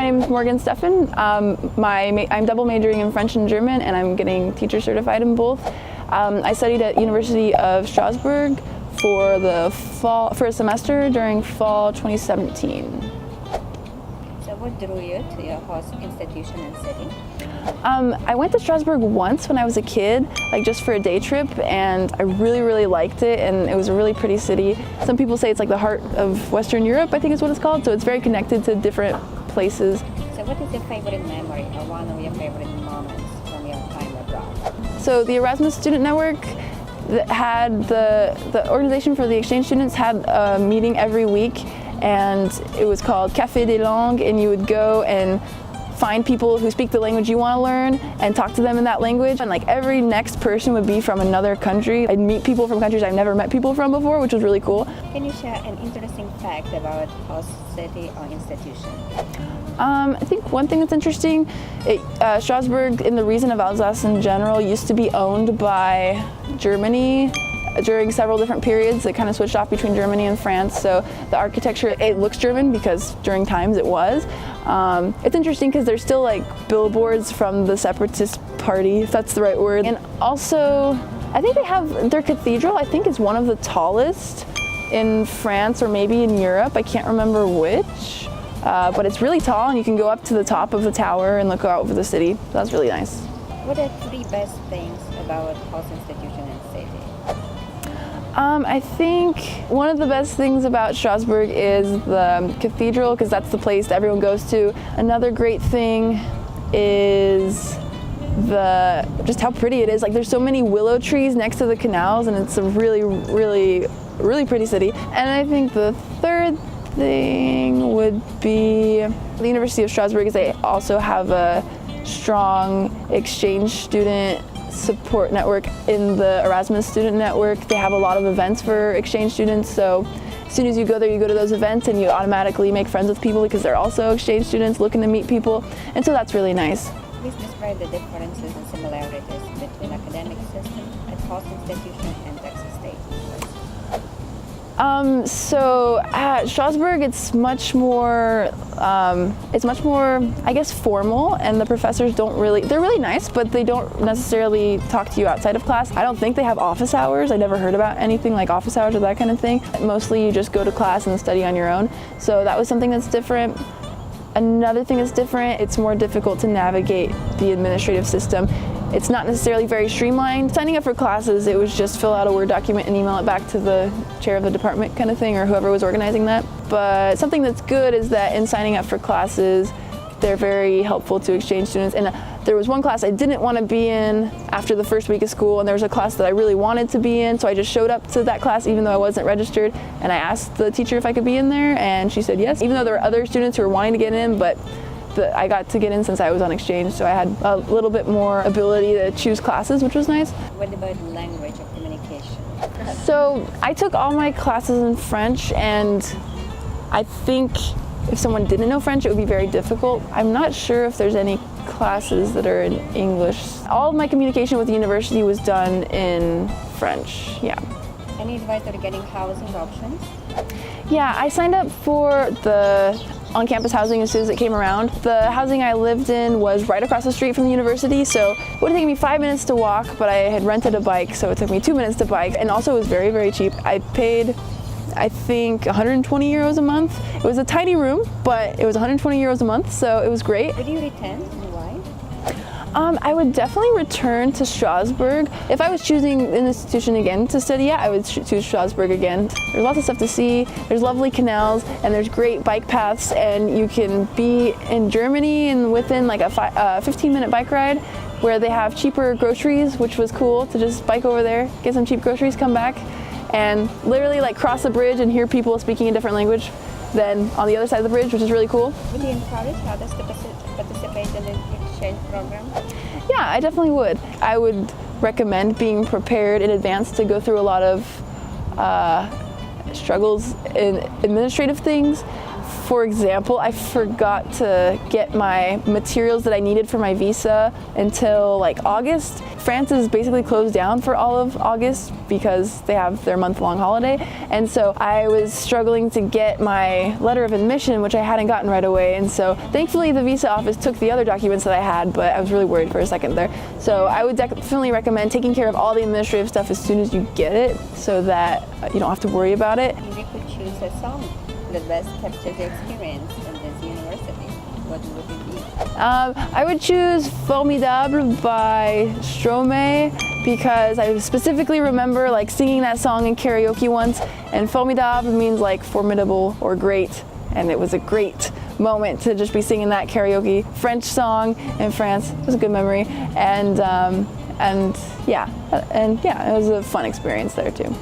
I'm Stephan. I'm double majoring in French and German, and I'm getting teacher certified in both. I studied at University of Strasbourg for a semester during fall 2017. So what drew you to your host institution and city? I went to Strasbourg once when I was a kid, like just for a day trip, and I really liked it, and it was a really pretty city. Some people say it's like the heart of Western Europe, I think is what it's called, so it's very connected to different places. So what is your favorite memory or one of your favorite moments from your time abroad? So the Erasmus Student Network had the organization for the exchange students had a meeting every week, and it was called Café des Langues, and you would go and find people who speak the language you want to learn and talk to them in that language. And like every next person would be from another country. I'd meet people from countries I've never met people from before, which was really cool. Can you share an interesting fact about host city or institution? I think one thing that's interesting, Strasbourg in the region of Alsace in general used to be owned by Germany during several different periods. It kind of switched off between Germany and France, so the architecture, it looks German because during times it was. It's interesting because there's still like billboards from the separatist party, if that's the right word. And also, I think they have their cathedral, I think is one of the tallest in France or maybe in Europe, I can't remember which. But it's really tall, and you can go up to the top of the tower and look out over the city. So that's really nice. What are three best things about host institution and city? I think one of the best things about Strasbourg is the cathedral, because that's the place that everyone goes to. Another great thing is just how pretty it is. Like there's so many willow trees next to the canals, and it's a really pretty city. And I think the third thing would be the University of Strasbourg, is they also have a strong exchange student support network in the Erasmus Student Network. They have a lot of events for exchange students, so as soon as you go there, you go to those events and you automatically make friends with people because they're also exchange students looking to meet people, and so that's really nice. Please describe the differences and similarities between academic system at host institution and Texas State. So at Strasbourg, it's much more, I guess, formal, and the professors they're really nice, but they don't necessarily talk to you outside of class. I don't think they have office hours. I never heard about anything like office hours or that kind of thing. Mostly you just go to class and study on your own. So that was something that's different. Another thing that's different, it's more difficult to navigate the administrative system. It's not necessarily very streamlined. Signing up for classes, it was just fill out a Word document and email it back to the chair of the department kind of thing, or whoever was organizing that. But something that's good is that in signing up for classes, they're very helpful to exchange students. And there was one class I didn't want to be in after the first week of school, and there was a class that I really wanted to be in, so I just showed up to that class even though I wasn't registered, and I asked the teacher if I could be in there, and she said yes, even though there were other students who were wanting to get in, but I got to get in since I was on exchange, so I had a little bit more ability to choose classes, which was nice. What about language of communication? So I took all my classes in French, and I think if someone didn't know French, it would be very difficult. I'm not sure if there's any classes that are in English. All of my communication with the university was done in French, yeah. Any advice regarding housing options? Yeah, I signed up for the on-campus housing as soon as it came around. The housing I lived in was right across the street from the university, so it would have taken me 5 minutes to walk, but I had rented a bike, so it took me 2 minutes to bike, and also it was very cheap. I paid, I think, 120 euros a month. It was a tiny room, but it was 120 euros a month, so it was great. Would you return, and why? I would definitely return to Strasbourg. If I was choosing an institution again to study, yeah, I would choose Strasbourg again. There's lots of stuff to see, there's lovely canals, and there's great bike paths, and you can be in Germany and within like a 15-minute bike ride where they have cheaper groceries, which was cool to just bike over there, get some cheap groceries, come back, and literally like cross the bridge and hear people speaking a different language than on the other side of the bridge, which is really cool. Would you encourage others to participate in the exchange program? Yeah, I definitely would. I would recommend being prepared in advance to go through a lot of struggles in administrative things For example, I forgot to get my materials that I needed for my visa until like August. France is basically closed down for all of August because they have their month-long holiday. And so I was struggling to get my letter of admission, which I hadn't gotten right away. And so thankfully the visa office took the other documents that I had, but I was really worried for a second there. So I would definitely recommend taking care of all the administrative stuff as soon as you get it so that you don't have to worry about it. If you could choose a song that best captures the experience in this university, what would it be? I would choose Formidable by Stromae because I specifically remember like singing that song in karaoke once, and Formidable means like formidable or great, and it was a great moment to just be singing that karaoke French song in France. It was a good memory, and yeah, it was a fun experience there too.